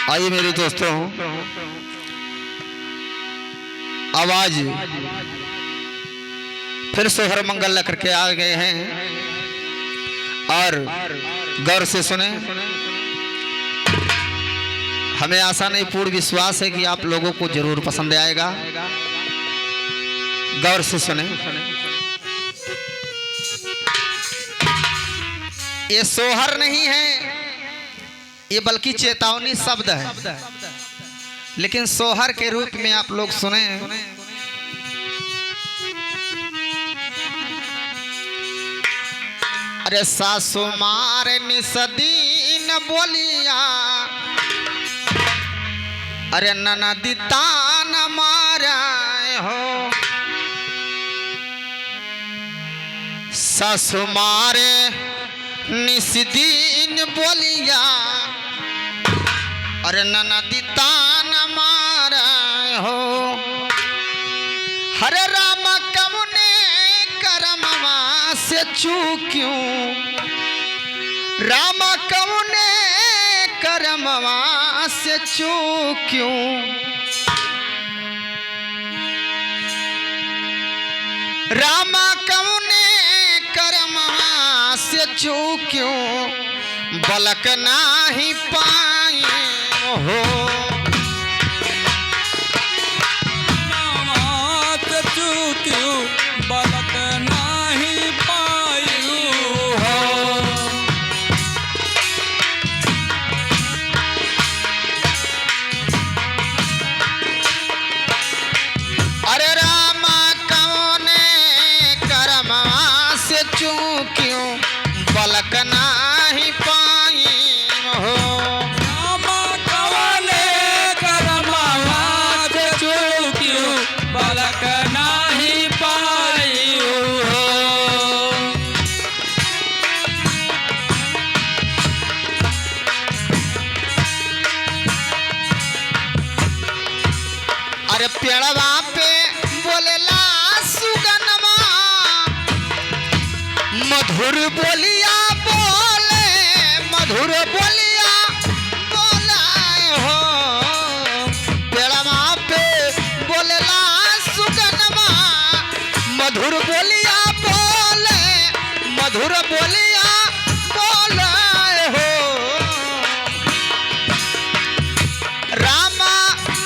आइए मेरे दोस्तों, आवाज फिर सोहर मंगल लेकर के आ गए हैं और गौर से सुने। हमें आशा नहीं पूर्ण विश्वास है कि आप लोगों को जरूर पसंद आएगा। गौर से सुने। ये सोहर नहीं है, ये बल्कि चेतावनी शब्द है, लेकिन सोहर के रूप में आप लोग सुने। अरे सासु मार निसदीन बोलिया, अरे ननदी तान मारा हो। सासु मारे निसदीन बोलिया, अरे ननदी तान मारा हो। हरे राम कमुने करमवा से चूक्यों, राम कमुने करमवा से चूक्यों। राम कमुने करमवा से चूक्यों, बलक नाही पाई हो। बलक नाही पाई हो। अरे राम कौने करमवा से चूक्यों, बलक नाही पाई हो। राम कवने करमवा से चूक्यों, बलक नाही पाई हो। अरे पेड़वा पे बोलेला सुगनमा, मधुर बोलिया बोले, मधुर बोलिया बोला हो। पेड़वा पे बोलेला सुगनमा, मधुर बोलिया बोले, मधुर बोलिया बोला हो। रामा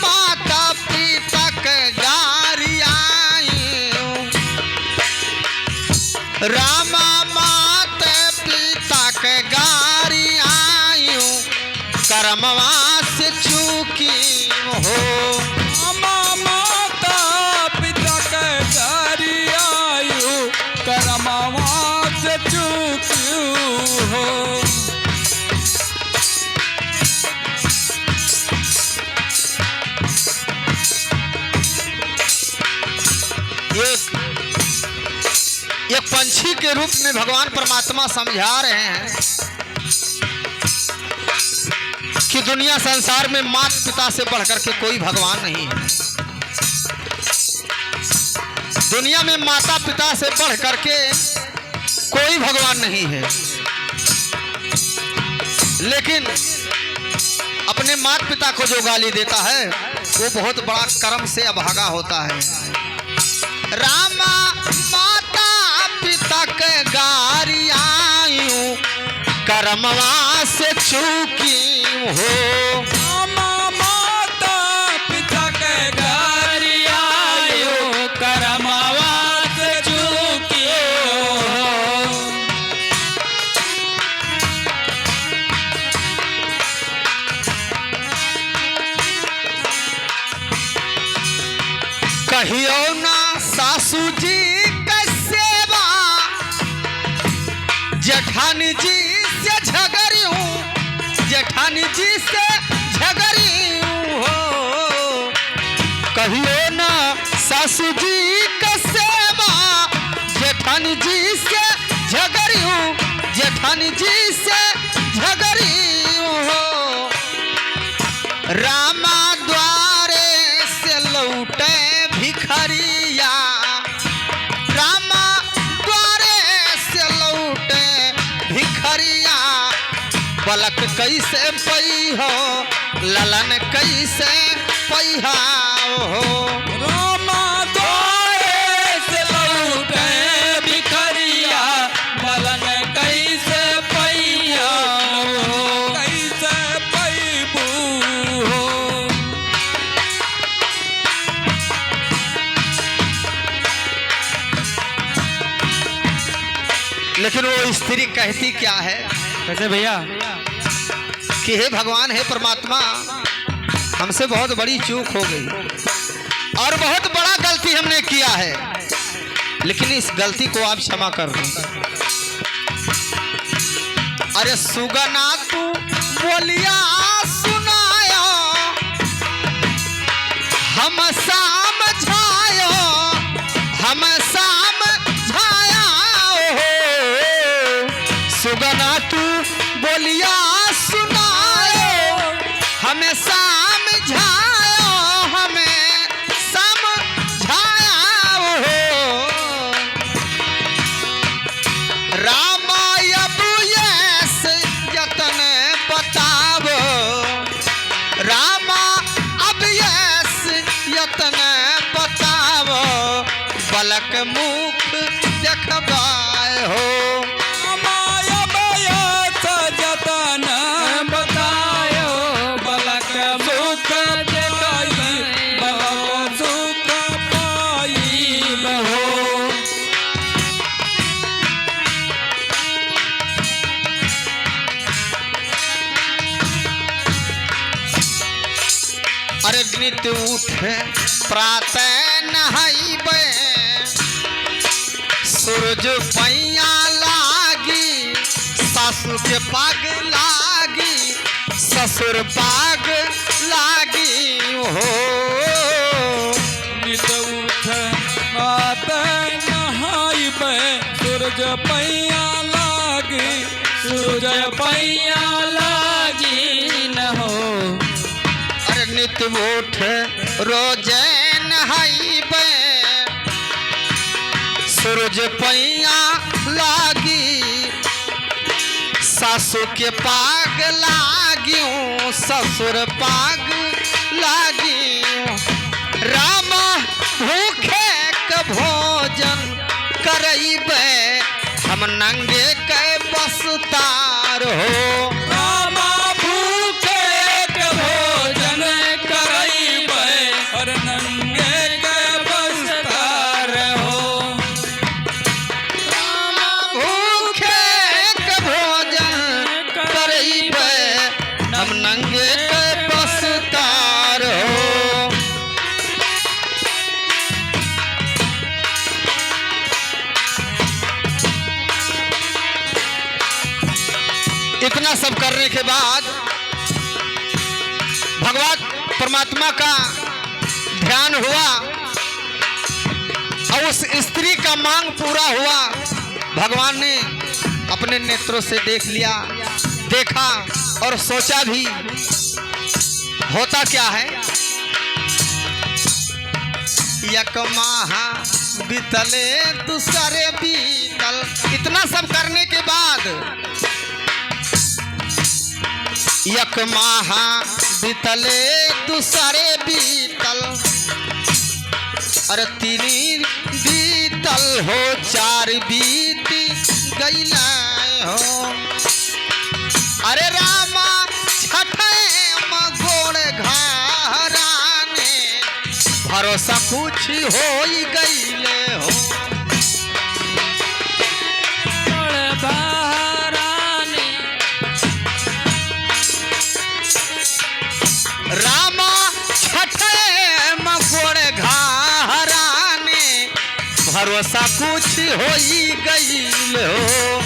माता पिता के गारी आयु, रामा माता पिता के गारी आयु, करमवा से चूकी हो। माता पिता के गारी आयु, करमवा से चूक्यों हो। एक पंछी के रूप में भगवान परमात्मा समझा रहे हैं कि दुनिया संसार में माता पिता से बढ़कर के कोई भगवान नहीं है। दुनिया में माता पिता से बढ़ करके कोई भगवान नहीं है, लेकिन अपने माता पिता को जो गाली देता है वो बहुत बड़ा कर्म से अभागा होता है। रामा माता पिता के गारी आयु, कर्मवा से चूकी हो। माता पिता के गारी आयु, करमवा से चूक्यों हो। कहियो ना सासू जी के सेवा, जेठानी जी से झगड़ी हूँ, जेठानी जी से झगड़ी हो। कहियो ना सासू जी के सेवा, जेठानी जी से झगड़ी हूँ, जेठानी जी से झगड़ी हो। रामा द्वारे से लौटे भिखरिया, रामा द्वारे से लौटे भिखरिया, बलक कैसे पई हो ललन कैसे पैहा हो रामा द्वारे से लौटे भिखरिया ललन कैसे पैया हो कैसे पैबू हो लेकिन वो स्त्री कहती क्या है कैसे भैया कि हे भगवान हे परमात्मा हमसे बहुत बड़ी चूक हो गई और बहुत बड़ा गलती हमने किया है, लेकिन इस गलती को आप क्षमा कर दो। अरे सुगना तू बोलिया सुनायो हम समझायो हम समझाया हो सुगना तू बोलिया सुनायो हमें समझायो हमें समझाया हो रामाय बुयस यतन बतावो रामा अब यस यतन बतावो बलक मुख देखबाए हो माया बयस जतन बतायो बलक मुख देखाई बलक सुख पाई बहो अरे नित उठे प्रातः नहाइबे सूरज पैया लागी सासू के पाग लागी ससुर पाग लागी हो नित उठ बात नहाइबे सूरज पैया लागी सूरज पैया लागी न हो अरे नित उठ रोजे नहाइबे सूरज पैया लागी सासू के पाग लागियो ससुर पाग लागियो रामा भूखे क भोजन करइबे हम नंगे के बसतार हो रामा भूखे के भोजन करइबे और नंगे के बस्तर हो भूखे क भोजन करइबे हम नंगे के बसतार हो इतना सब करने के बाद भगवान परमात्मा का ध्यान हुआ और उस स्त्री का मांग पूरा हुआ। भगवान ने अपने नेत्रों से देख लिया, देखा और सोचा भी होता क्या है। एक माह बीतले दूसरे बीतल, इतना सब करने के बाद एक माह बीतले दूसरे बीतल, अरे तीन बीतल हो चार बीत गईला हो। अरे रामा छठे गोड़ घराने भरोसा कुछ हो गईले हो। रामा छठे गोड़ घराने भरोसा कुछ हो गईल हो।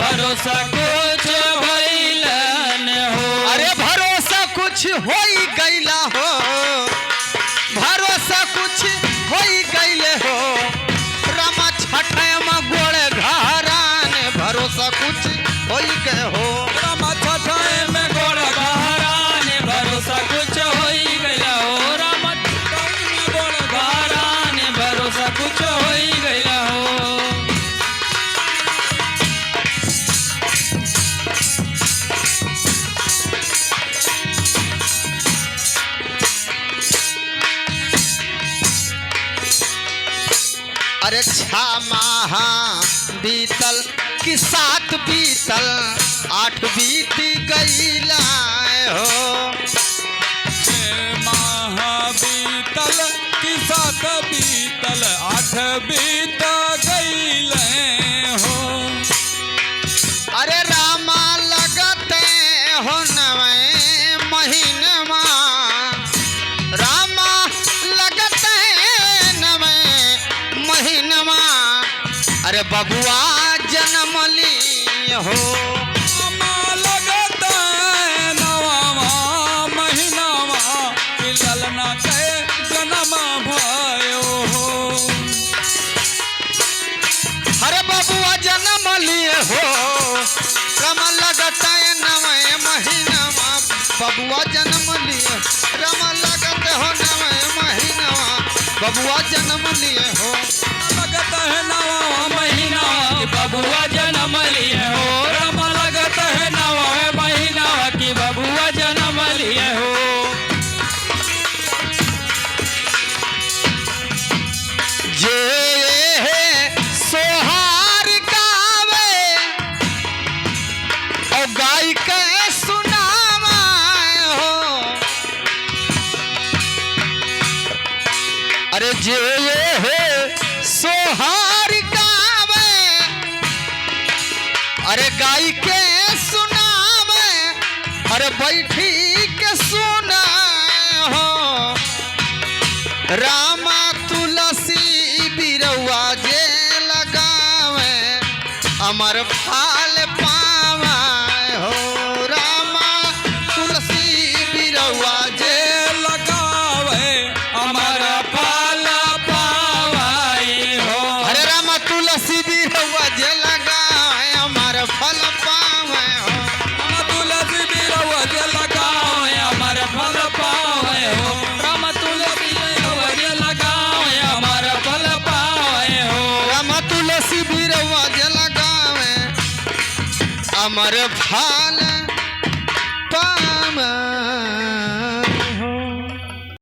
भरोसा कुछ भइलन हो। अरे भरोसा कुछ हो गईला हो, भरोसा कुछ हो गईले हो। रामा छठे गोड़ घराने भरोसा कुछ हो गए हो। रामा छठे में गोड़ घराने भरोसा कुछ होई गया हो। रामा छठे में गोड़ घराने भरोसा कुछ होई गया हो। छठा माहा बीतल कि 7 बीतल 8 बीत गईला हो। बीतल कि 7 बीतल 8 बीत गईले हो। अरे रामा लगते हो 9 महीनमा, रामा लगते 9 महीनमा। अरे बबुआ जन्म ली हो। रामा लगते 9वां महीनावा कि ललना के जन्म भयो हो। अरे बबुआ जन्म लिए हो, रामा लगते 9 महीनावा। बबुआ जन्म लिए, रामा लगते हो 9 महीनावा। बबुआ जन्म लिए हो। लगता है 9वां महीना कि बबुआ जन्म लिए हो। रामा लगता है 9वां महीना कि बबुआ जन्म लिए हो। जे सोहार गावे और गाय के सुनावा हो। अरे जे सोहार गावे, अरे गाय के सुनावे, अरे बैठी के सुना हो। रामा तुलसी बिरवा जे लगावे, अमर फल पावे हो। रामा तुलसी बिरवा जे लगावे अमर फल पावाई हो। अरे रामा तुलसी बिरवा जे लगावे, अमर फल पावे हो। रामा तुलसी बिरवा जे लगावे अमर फल पावे हो। रामा तुलसी बिरवा जे लगावे अमर फल पावे हो। रामा तुलसी बिरवा जे लगावे, अमर फल